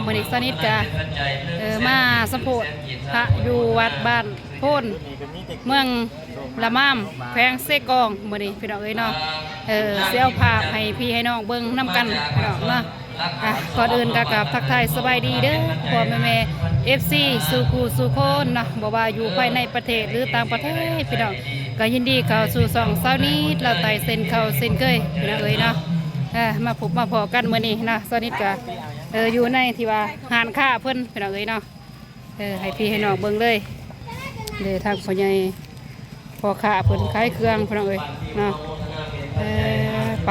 มื้อนี้สนิทกะมาสัมโพธิพระอยู่วัดบ้านโพนเมืองละม่ามแขวงเซกองมื้อนี้พี่น้องเอ้ยเนาะเสียภาพให้พี่ให้น้องเบิ่งนํกันพี่น้องเนาะก่อนอื่นก็กราบทักทายสบายดีเด้อพ่อแม่ FC สู่คู่สู่คนเนาะบ่ว่าอยู่ภายในประเทศหรือต่างประเทศพี่น้องก็ยินดีเข้าสู่ช่องเช้านี้เราไต่เส้นเข้าเส้นเคยพี่น้องเอ้ยเนาะมาพบมาพอกันมื้อนี้นะสนิทกะอยู่ในที่ว่าหานค้าเพิ่นพี่น้องเอ้ยเนาะให้พี่ให้น้องเบิ่งเลยทางพ่อใหญ่พ่อค้าเพิ่นขายเครื่องพี่น้องเอ้ยเนาะไป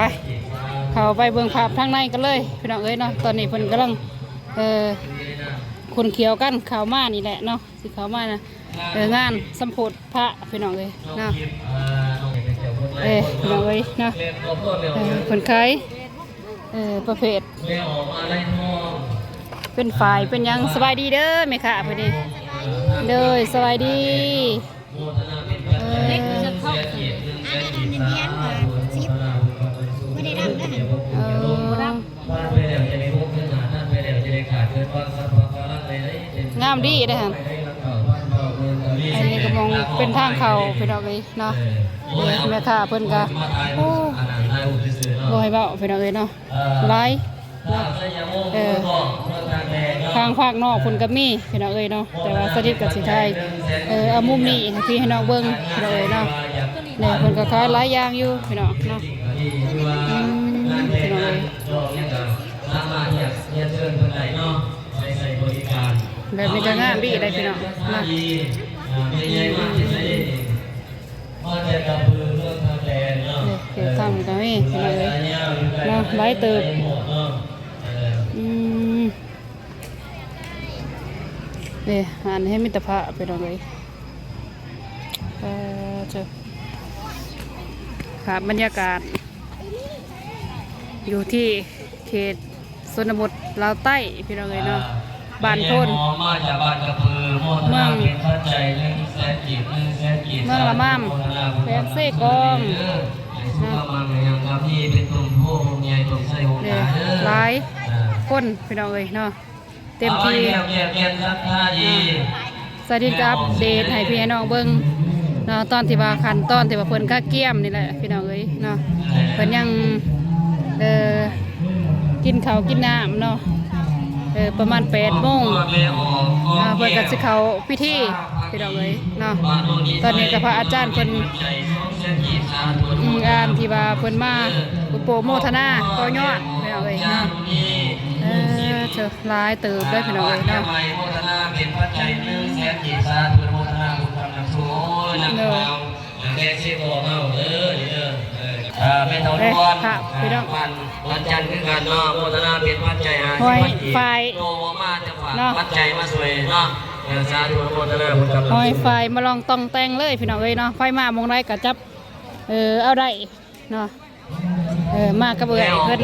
เข้าไปเบิ่งภาพทางในกันเลยพี่น้องเอ้ยเนาะตอนนี้เพิ่นกำลังคนเขียวกันข่าวมานี่แหละเนาะสิข่าวมานะงานสัมโพธิพระพี่น้องเอ้ยเนาะพี่น้องเอ้ยเนาะคนขายประเภทเป็นฝ่ายเป็นยังสบายดีเด้อแม่ค่ะพอดีเด้อสบายดีงามดีได้ฮะอันนี้ก็มองเป็นทางเขาพี่น้องเลยเนาะแม่ค่ะเพิ่นก็โอ้บ่ให้เบาพี่น้องเลยเนาะไลฟ์ทางภาคนอกเพิ่นก็มีพี่น้องเอ้ยเนาะแต่ว่าสถิตกับสิไทยเอามุมนี้ให้พี่ให้น้องเบิ่งพี่น้องเอ้ยเนาะเนี่ยเพิ่นก็ขายหลายอย่างอยู่พี่น้องเนาะพี่น้องเอ้ยแบบนี้ก็งามดีได้พี่น้องนะเกี่ยวข้าวกันนี่พี่น้องเอ้ยเนาะหลายเติบอ่านให้มิตรภาพไปลองเลยเจอภาพบรรยากาศอยู่ที่เขตชนบทลาวใต้พี่น้องเลยเนาะบ้านโพนเมืองละม่ามแขวงเซกองหลายคนพี่น้องเลยเนาะเต็มที่สวัสดีครับเดทให้พี่น้องเบิ้งเนาะตอนที่ว่าขันตอนที่ว่าเพิ่นข้าเกี้ยมนี่แหละพี่น้องเอ้ยเนาะเพิ่นยังกินข้าวกินน้ำเนาะประมาณ8 โมงเพิ่นก็สิเข้าพิธีพี่น้องเอ้ยเนาะตอนนี้ก็พระอาจารย์เพิ่นงานที่ว่าเพิ่นมาโปรโมทนาต่อยอดพี่น้องเอ้ยเนาะเจอหลายเติบได้พี่น้องเอ้ยเนาะเป็นเท่าทุกวันวันจันทร์คือการเนาะโมทนาเป็นปัจจัยห้อยไฟโตมาจะฝากปัจจัยมาสวยเนาะสาธุโมทนาบุญกำลังห้อยไฟมาลองตองแต่งเลยพี่น้องเอ้ยเนาะไฟมามองไรกะจับเอาได้เนาะมากระเบื้องเพิ่น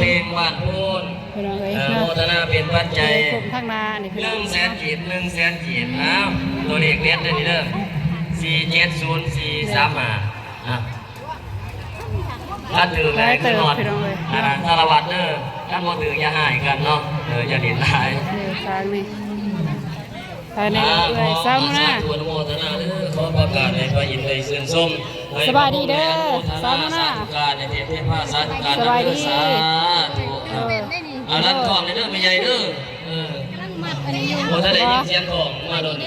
พี่น้องเอ้ยเนาะโมทนาเป็นปัจจัยผมทางนานี่พี่น้อง100,000 กีบ100,000 กีบอ้าวตัวเลขเล็ดเลยนี่เด้อ470435ถ้าถือแรงขึ้นหอดสารวัตรเด้อถ้าโมถืออย่าหายกันเนาะอย่าเด่นลายทางนี้ภายในเลยเศร้าหน้าขอประกาศในพระอินทร์ในเสื่อมส้มสบายดีเด้อเศร้าหน้าการในเทพพระสาธุการสบายดีรันทองในเด้อไม่ใหญ่เด้อโอ้ถ้าได้ยินเสียงของมาโดน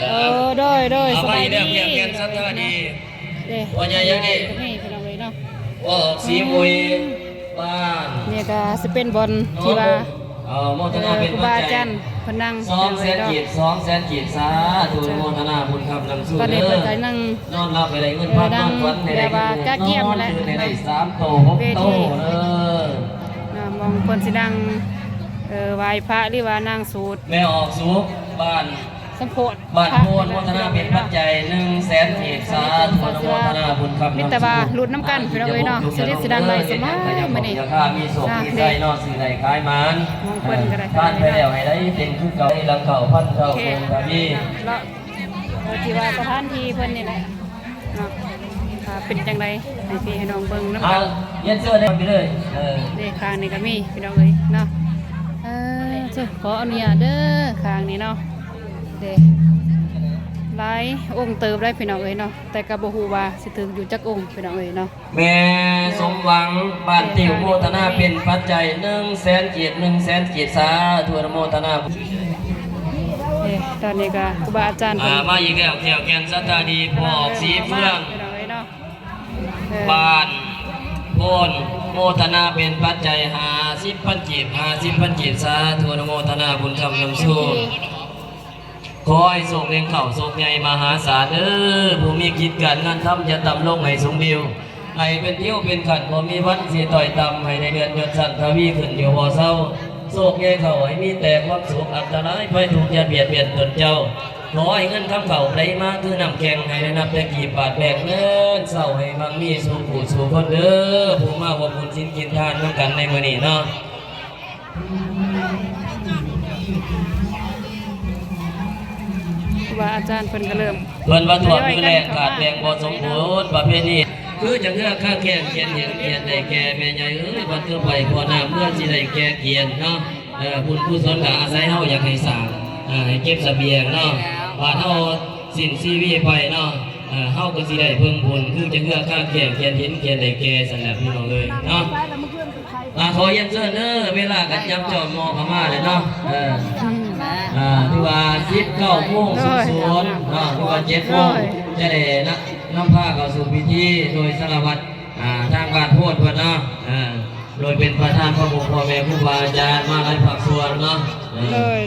โดยสบายดีเพียงสักเท่านี้วันใหญ่ยังดีว่าสีมุยบ้านเนี่ยก็จะเป็นบอลที่ว่าครูบาอาจารย์พนัง200,000 กีบ200,000 กีบสาธุโมทนาบุญคำนำสู่ตอนนี้เพิ่นก็นั่งนอนรับไปได้เงินพันนอนฝันในได้เกี่ยมแล้วใน3 โต 6 โตมองคนสินั่งไหว้พระหรือว่านางสูตรแม่ออกสูบบ้านสัมโพธิบ้านโพนโมทนาเป็นปัจจัย100,000 กีบสาธุโมทนาบุญคำมิตรบาลุ้นน้ำกันพี่น้องเอ้ยเนาะสิริสิดังไรสมัยมื้อนี้มีโศกมีใจนอนสิ่งใดคล้ายมันบ้านไปแล้วให้ได้เป็นคือเก่าให้ลังเก่าพันเก่าเป็นกะพี่ที่ว่าสถานที่เพิ่นนี่แหละเนาะเป็นจังไดให้พี่ให้น้องเบิ่งน้ำกันเย็นเสื้อได้ไปเลยเด้ข้างนี่ก็มีพี่น้องเอ้ยเนาะ ขออนุญาตเด้อข้างนี้เนาะเด้หลายองค์เติบได้พี่น้องเอ้ยเนาะแต่ก็บ่ฮู้ว่าสิถึงอยู่จักองค์พี่น้องเอ้ยเนาะแม่สมหวังบ้านติวโมทนาเป็นปัจจัย100,000 กีบ100,000 กีบสาธุอนุโมทนาตอนนี้ก็ครูบาอาจารย์มาอีกแล้วแถวแกนสัตตาดีพอกสีเฟื่องบ้านโพนโมทนาเป็นปัจจัย50,000 กีบ50,000 กีบสาธุอนุโมทนาบุญคำนำสู่ขอให้โศกเลี้ยงเข่าโศกใหญ่มหาศาลผู้มีกิจการงานทำจะต่ำลงให้สมบิวให้เป็นเที่ยวเป็นขันพอมีวันเสียต่อยต่ำให้ในเดือนยศสันทวีขึ้นอยู่บ่อเศร้าโศกใหญ่เข่าให้มีแต่ความสุขอันตรายไปถูกอย่าเบียดเบียนตนเจ้าขอให้เงินคำเข่าไหลมาคือนำแข่งให้ได้นับแต่กี่บาทแบกเงินเศร้าให้มังมีสู่ผู้สู่คนเด้อผู้มาว่าบุญสินกินทานน้ำกันในมื้อนี้เนาะว่าอาจารย์เพิ่นก็เริ่มเพิ่นว่าตัวมือแรกขาดแรงบ่สมบูรณ์ประเภทนี้คือจะเลือกข้าแก่เขียนเห็นเขียนได้แก่แม่ใหญ่บัดเทื่อไปพอน้ำเมื่อสิได้แก่เขียนเนาะบุญกุศลก็อาศัยเฮาอยากให้สร้างให้เก็บเสบียงเนาะว่าเฮาสิ้นชีวิตไปเนาะเฮาก็สิได้เพิ่มบุญคือจะเลือกข้าแก่เขียนเห็นเขียนได้แก่สั่นแหละพี่น้องเลยเนาะขอเยี่ยมเชิญเวลากันย้ำจอมมอเข้ามาเลยเนาะที่ว่า19 โมง00เนาะที่ว่า7 โมงจะได้นำผ้าเข้าสู่พิธีโดยสารวัตรทางบ้านโพธิ์เพิ่นเนาะโดยเป็นประธานพระบุพ่อแม่ครูบาอาจารย์มาหลายภาคส่วนเนาะเลย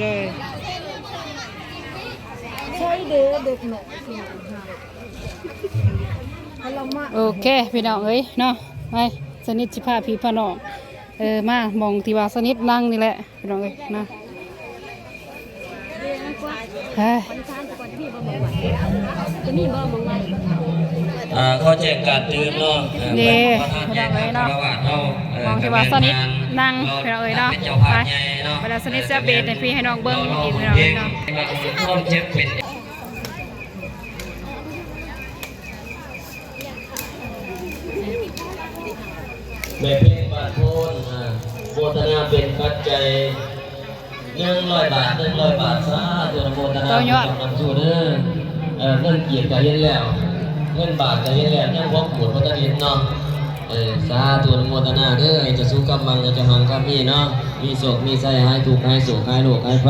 ใช่เด็กหน่อยโอเคพี่น้องเอ้ยเนาะไปสนิทสิพาพี่พาน้องมามองที่ว่าสนิทนั่งนี่แหละพี่น้องเอ้ยนะเขาแจ้งการตื่นเนาะประธานแจ้งคารวะเนาะมองที่ว่าสนิทนั่งพี่น้องเอ้ยเนาะไปเวลาสนิทเสียเบสในพี่ให้น้องเบิ้งอีกพี่น้องเอ้ยเนาะแม่เพ่งบาทโพนโมทนาเป็นปัจจัย100 บาท100 บาทซาธุโมทนาเป็นนำสู่เด้อเงินเกียรติก็เห็นแล้วเงินบาทก็เห็นแล้วยังพกหมุดพระตะลินเนาะสาธุโมทนาเด้อจะสู้กำมังจะหังกับมีเนาะมีโศกมีไส้หายทุกข์หายโศกหายโรคหายไฟ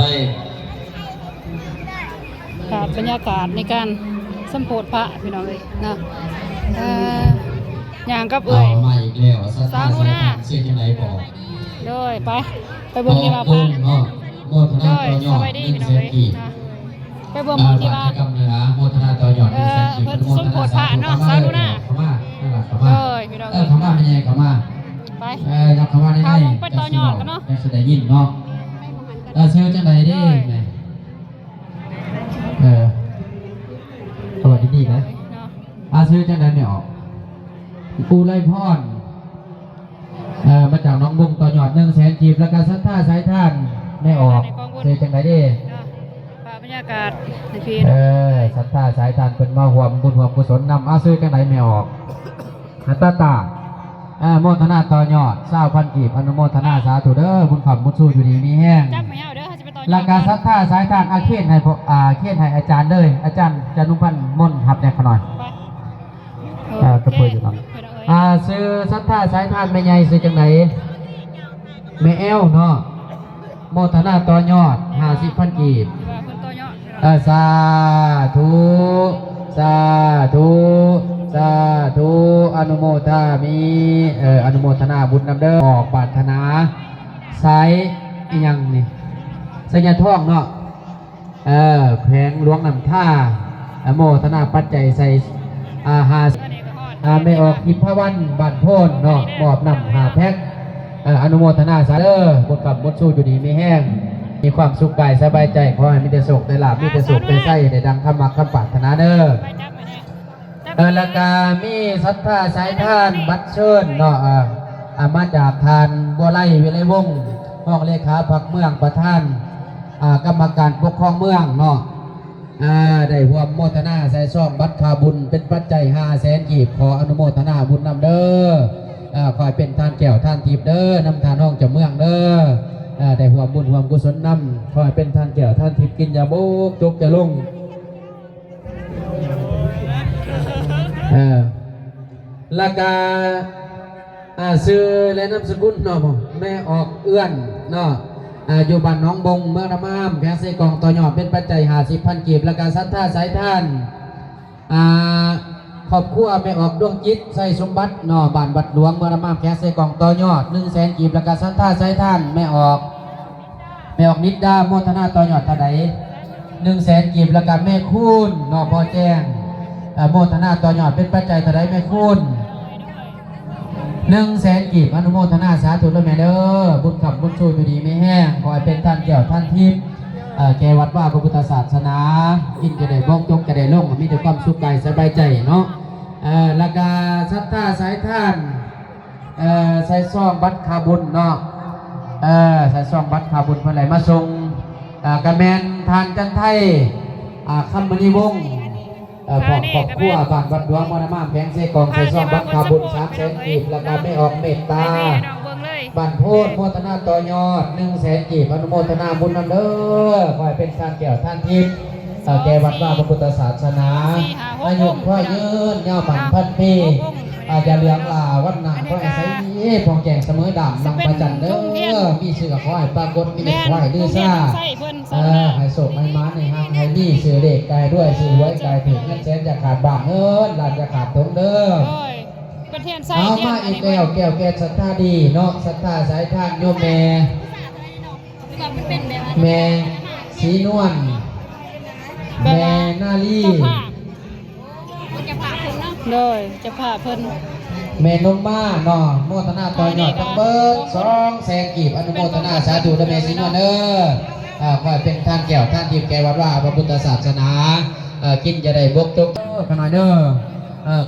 บรรยากาศในการสัมโพธิพระพี่น้องเอ้ยเนาะอย่างกับมาอีกแล้วสาวหน้าเสียยังไงบอกด้วยไปเบิ่งที่ว่าพระโมทนาต่อยอด100,000 กีบไปเบิ่งที่ว่ากำเนื้อโมทนาต่อยอด100,000 กีบเพิ่นสมโพธิพระเนาะสาวหน้าเข้ามาพี่น้องเข้ามาเป็นยังไงเข้ามาไปเข้ามาได้ไหมไปต่อยอดกันเนาะจะได้ยินเนาะเชื่อจังไดดิสวัสดีนะชื่อจังไดไม่ออกปูไล่พรมาจากน้องบุ้งต่อยอด100,000 กีบแล้วก็ศรัทธาสายท่านไม่ออกเจอจังไรดิบรรยากาศในพีศรัทธาสายท่านเป็นมาห่วมบุญห่วมกุศลนำซื้อจังไรไม่ออกตาโมทนาต่อยอด20,000 กีบอนุโมทนาสาธุเด้อบุญขับบุญสู้อยู่ดีมีแห้งแล้วก็ศรัทธาสายท่านเขียนให้อาจารย์เลยอาจารย์จานุพันธ์มนต์หับแนขน่อยกระเพื่ออยู่ครับซื้อศรัทธาสายทานไม่ใหญ่ซื้อจังไหนแม่แอลเนาะโมทนาต่อยอด50,000 กีบสาธุสาธุสาธุอนุโมทามีอนุโมทนาบุญนำเด้อออกปรารถนาสายยังนี่สัญญาท่องเนาะแผงหลวงนำท่าโมทนาปัจจัยใส่ไม่ออกอิมพวันบัตรโพนเนาะมอบนำ5 แพ็คอนุโมทนาสาธุบุญกับบุญสู้อยู่ดีไม่แห้งมีความสุขกายสบายใจขอให้มีแต่สุขได้ลาภมีแต่สุขได้ไส้ได้ดังคำมักคำปรารถนาเด้อแล้วก็มีศรัทธาสายทานบัตรเชิญเนาะมาจากทานบัวไล่วิไลวงศ์ห้องเลขาพรรคเมืองประธานกรรมการปกครองเมืองเนาะได้ร่วมโมทนาใส่ซ่อมบัตรคาบุญเป็นปัจจัย500,000 กีบขออนุโมทนาบุญนำเด้อคอยเป็นทานแก้วทานทิพย์เด้อนำทานห้องเจ้าเมืองเด้อ ได้ห่วมบุญห่วมกุศลนำขอให้เป็นท่านแก้วท่านทิพย์กินยาโบกจกจะลงราคาซื้อและนามสกุลเนาะแม่ออกเอื้อนเนาะอยู่บ้านน้องบงเมืองระมามแพงเสกองต่อยอดเป็นปัจจัย50,000 กีบราคาศรัทธาสายท่านครอบครัวแม่ออกดวงจิตใส่สมบัติเนาะบ้านบัดหลวงเมืองระมามแพงเสกองต่อยอด100,000 กีบราคาศรัทธาสายท่านแม่ออกนิดดาโมทนาต่อยอดเท่าใด100,000 กีบราคาแม่คุณเนาะพอแจ้งโมทนาต่อยอดเป็นปัจจัยเท่าใดแม่คุณ100,000 กีบอนุโมทนาสาธุด้วยแม่เด้อบุญขับบุญช่วยอยู่ดีไม่แห้งขอให้เป็นท่านแก้วท่านทิพย์แกวัดว่าพระพุทธศาสนากินจะได้บ้องจงจะได้ล่งมีแต่ความสุขกายสบายใจเนาะราคาศรัทธาสายท่านใส่ซองบัตรคาบุญเนาะใส่ซองบัตรคาบุญเพื่ออะไรมาส่งกระแมนทานจันไทยคำมณีวงศ์ครอบครัวบ้านวัดหลวงมรณะแพงเสกองใส่ซองบัตรคาบุญ300,000 กีบราคาไม่ออกเมตตาบ้านโพธิโมทนาต่อยอด100,000 กีบอนุโมทนาบุญนำเด้อขอให้เป็นท่านแก้วท่านทิพย์แก่วัดว่าพระพุทธศาสนาอายุค่อยยืนยาวผ่านพันปีอย่าเลี้ยงลาวัดหนาขอให้ใช้พองแก่งเสมอดำนำประจันเด้อมีเสือขอให้ปรากฏมีเด็กขอให้ดื้อซ่าให้โศกให้ม้าในห้างให้นี่เสือเด็กกายด้วยเสือไว้กายถึงเงินแสนจะขาดบาปเงินหลานจะขาดทงเด้อเอามาอีกแก้วแก่ศรัทธาดีเนาะศรัทธาสายทานโยมแม่สีนวลแม่นาลีโดยจะพาเพิ่นแม่นมมาเนาะโมทนาต่อยอดทั้งเบิด200,000 กีบอนุโมทนาสาธุด้วยแม่สีนวลเด้อขอให้เป็นท่านแก้วท่านทิพย์แก่วัดว่าพระพุทธศาสนากินจะได้บกจกขน่อยเด้อ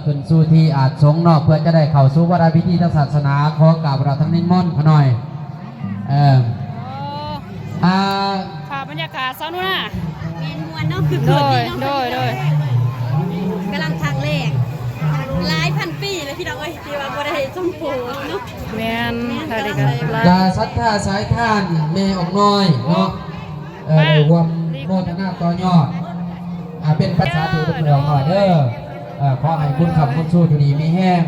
ขึ้นสู่ที่อาจสงเนาะเพื่อจะได้เข้าสู่วาระพิธีทางศาสนาขอกราบเราทั้งนิมนต์ขน่อยภาพบรรยากาศซะนู่นน่ะเมนมวนเนาะคือโดยกำลังทางแรกหลายพันปีเลยพี่น้องเอ้ยที่ว่าบ่ได้สมบูรณ์เนาะแม่นถ้าได้ก็ลาศรัทธาสายท่านแม่ออกน้อยเนาะรวมโมทนาต่อยอดเป็นภาษาถือเป็นออกน้อยเด้อขอให้บุญขับบุญสู้อยู่ดีไม่แห้ง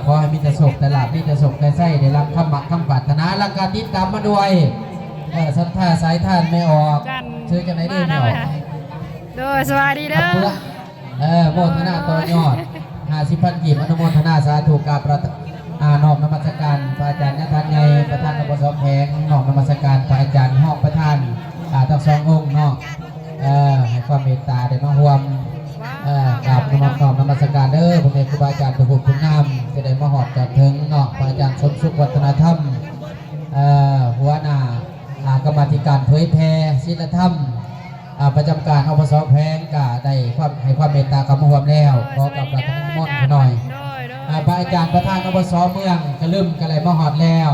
ขอให้มีแต่โศกแต่หลับมีแต่โศกแต่ไส้ได้รับคำหมักคำปรารถนาและการติดตามมาด้วยศรัทธาสายท่านไม่ออกชื่อกันไหนได้ไม่ออกโดยสวัสดีเด้อโมทนาต่อยอด50,000 กีบอนุโมทนาสาธุกับนอบนมัสการพระอาจารย์ณทันไงประธานอบสแพงนอบนมัสการพระอาจารย์ห้องประธานทั้ง2 องค์เนาะให้ความเมตตาได้มาห่วมกับนอบนมัสการเด้อพระเดชครูบาอาจารย์ทุกคุณนำจะได้มาหอดจากถึงเนาะพระอาจารย์สมสุขวัฒนธรรมหัวหน้ากรรมธิการเผยแพร่ศีลธรรมประจำการอบสแพงก็ได้ให้ความเมตตาคำห่วมแล้วขอกับประธานมนต์หน่อยพระอาจารย์ประธานอบสเมืองกระลืมกระไรมาหอดแล้ว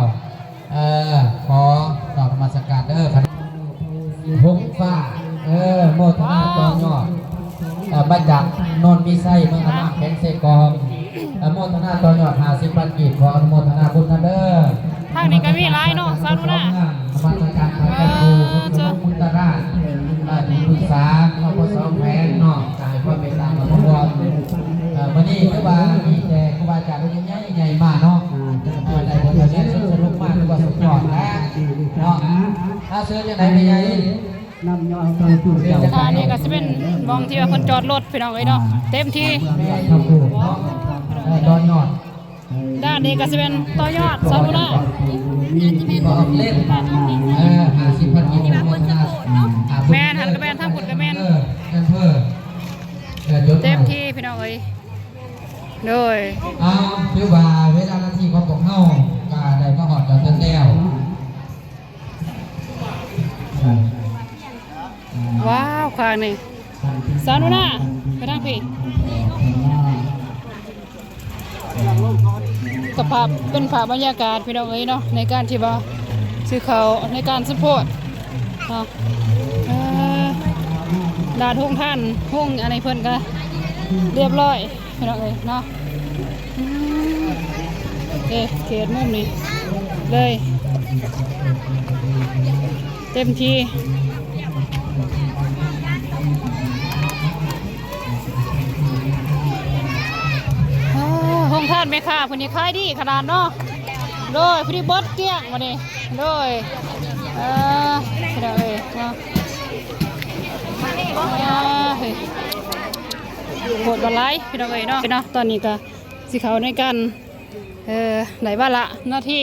ขอตอบนมัสการเด้อหงฟ้าโมทนาต่อยอดมาจากนนมีไส้เมืองอำนาจแข็งเสกองโมทนาต่อยอด50,000 กีบขออนุโมทนาบุญท่านเด้อทางนี้ก็มีหลายเนาะสาธุนะมาจากการพระเจ้าคุณตราชที่ปรึกษาอบสแพงเนาะกายความเมตตาของพระองค์วันนี้คือว่ามีแต่ครูบาอาจารย์รุ่นใหญ่มากเนาะในบทเรียนสรุปมากคือว่าสุดยอดแล้วเนาะถ้าซื้อยังไงไม่ใหญ่นี่ก็จะเป็นมองที่ว่าคนจอดรถพี่น้องเอ้ยเนาะเต็มที่ตอนยอดด้านนี้ก็จะเป็นต่อยอดซาลูน่าเล่น50,000 กีบแมนหันกระแมนทั้งขุดกระแมนเต็มที่พี่น้องเอ้ยโดยคือว่าเวลานาทีของพวกเฮาก็ได้มาหอดจากต้นแล้วว้าวข้างนี่ซาลูน่าไปทางพี่กับภาพเป็นภาพบรรยากาศพี่น้องเอ้ยเนาะในการที่ว่าซื้อเขาในการสปอร์ตเนาะดาดห้องท่านห้องอะไรเพิ่นก็เรียบร้อยพี่น้องเอ้ยเนาะเขตมุมนี้เลย เต็มที่ห้องท่านไหมค่ะคนนี้ขายดีขนาดเนาะโดยพอดีบดเกี้ยงมาดิโดยเดี๋ยวเนาะเฮ้ยโหดบอลไลพี่น้องเอ๋ยเนาะพี่น้องตอนนี้ก็สิเขาในกันไหนบ้านละหน้าที่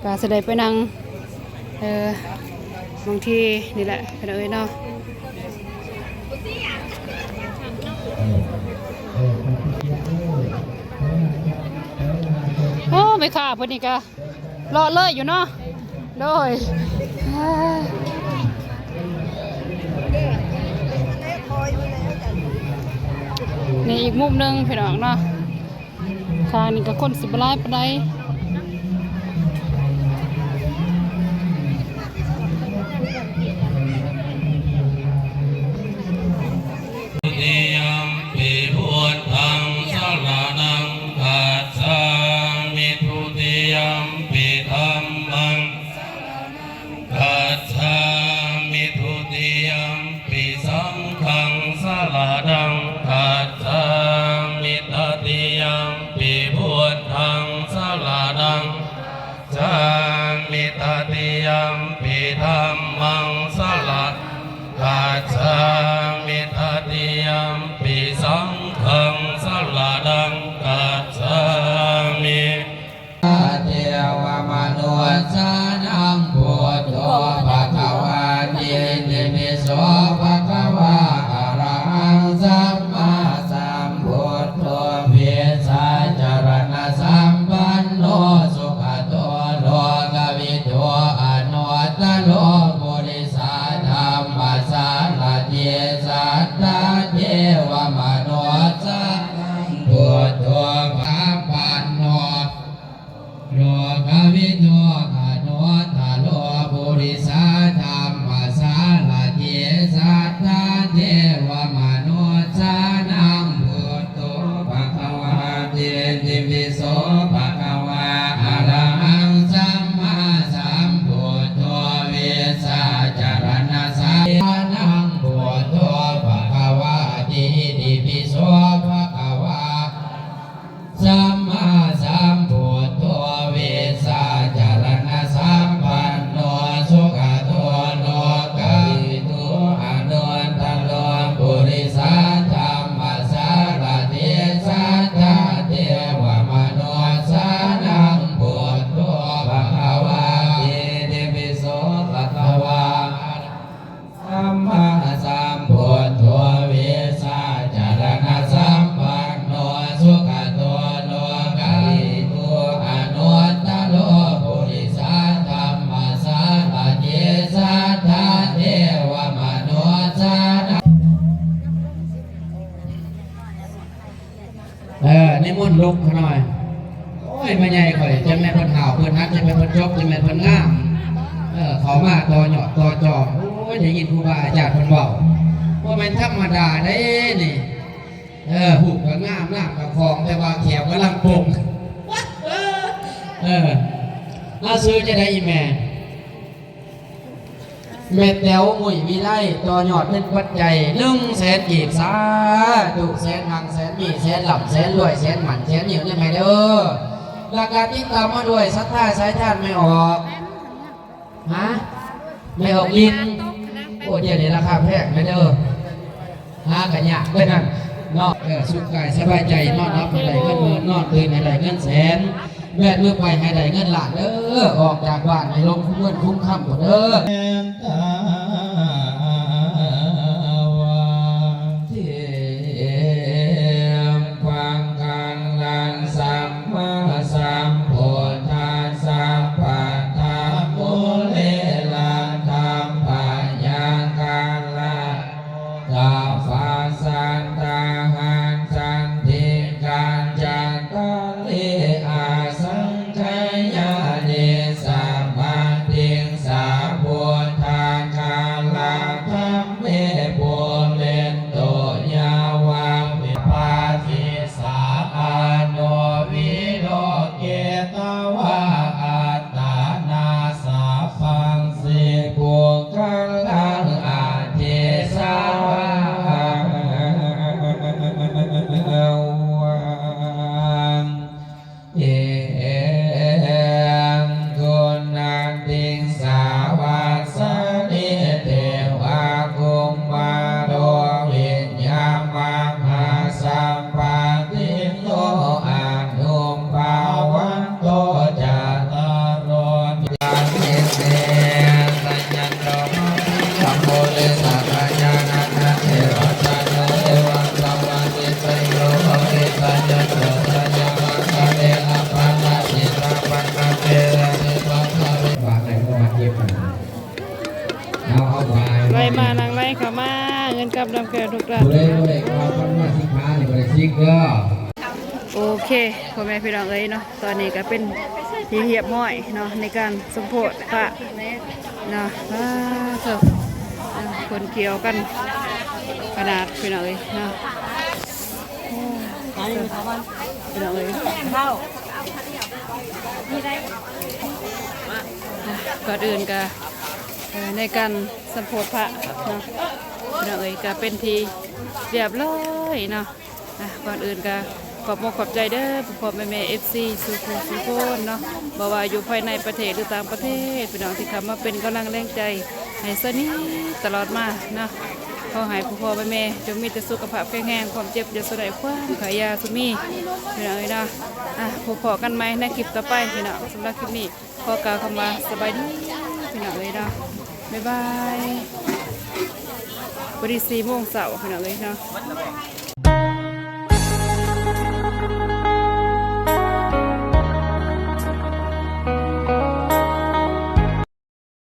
ก็แสดงไปนั่งบางทีนี่แหละพี่น้องเอ๋ยเนาะโอ้ไม่ค่ะพอดีก็รอเลยอยู่เนาะโดยในอีกมุมหนึ่งพี่น้องเนาะทางนี้ก็คนสิบไล่ปได้นิมนต์ลุกเขาหน่อยโอ้ยมาใหญ่ข่อยจะแม่เพิ่นข่าวเพิ่นฮักจะแม่เพิ่นจบจะแม่เพิ่นงามเขามาต่อหยอดต่อจอโอ้ยได้ยินครูบาอาจารย์เพิ่นบอกว่ามันธรรมดาได้นี่หูก็งามน้ำกับคลองแต่ว่าแขวกำลังปงมาซื้อจะได้อีแม่เม็ดแถวมุยวิไลต่อยอดเป็นปัจจัย100,000 กีบสาธุแสนหังแสนมีแสนหลับแสนรวยแสนหมันแสนเหนียวยังไงเด้อราคาที่ตามมาด้วยศรัทธาสายทานไม่ออกฮะไม่ออกลิ้นโอ้เดี๋ยวนี้ราคาแพงไม่เด้อกันยากไปนั่นนอนสุขกายสบายใจนอนรับให้ได้เงินหมื่นนอนตื่นให้ได้เงินแสนแม่มือไปให้ได้เงินล้านเด้อออกจากบ้านให้ลงเงินคุ้มค่ำหมดเด้อ แก่ทุกท่าน ผู้ใดผู้ใดก็ทำหน้าที่ค้านี่บ่ได้ซิกเด้อ โอเคพ่อแม่พี่น้องเอ้ยเนาะตอนนี้ก็เป็นที่เรียบร้อยเนาะในการสมโภชพระเนาะเถอะคนเกี่ยวกันขนาดพี่น้องเอ้ยเนาะพี่น้องเอ้ยก่อนอื่นก็ในการสมโภชพระเนาะพี่น้องเอ้ยก็เป็นทีเรียบร้อยเนาะก่อนอื่นก็ขอบคุณขอบใจเด้อพ่อแม่FC สุขุมสุขนเนาะบ่ว่าอยู่ภายในประเทศหรือต่างประเทศพี่น้องที่เข้ามาเป็นกำลังแรงใจให้สนิทตลอดมาเนาะขอให้พ่อแม่จงมีแต่สุขภาพแข็งแรงความเจ็บอย่าสลายความขายาสุมีพี่น้องเอ้ยเนาะพอกันไหมในคลิปต่อไปพี่น้องสำหรับคลิปนี้ขอกล่าวคำว่าสบายดีพี่น้องเอ้ยเนาะบ๊ายบายวันที่4 โมงเช้าพี่น้องเอ้ยเนาะ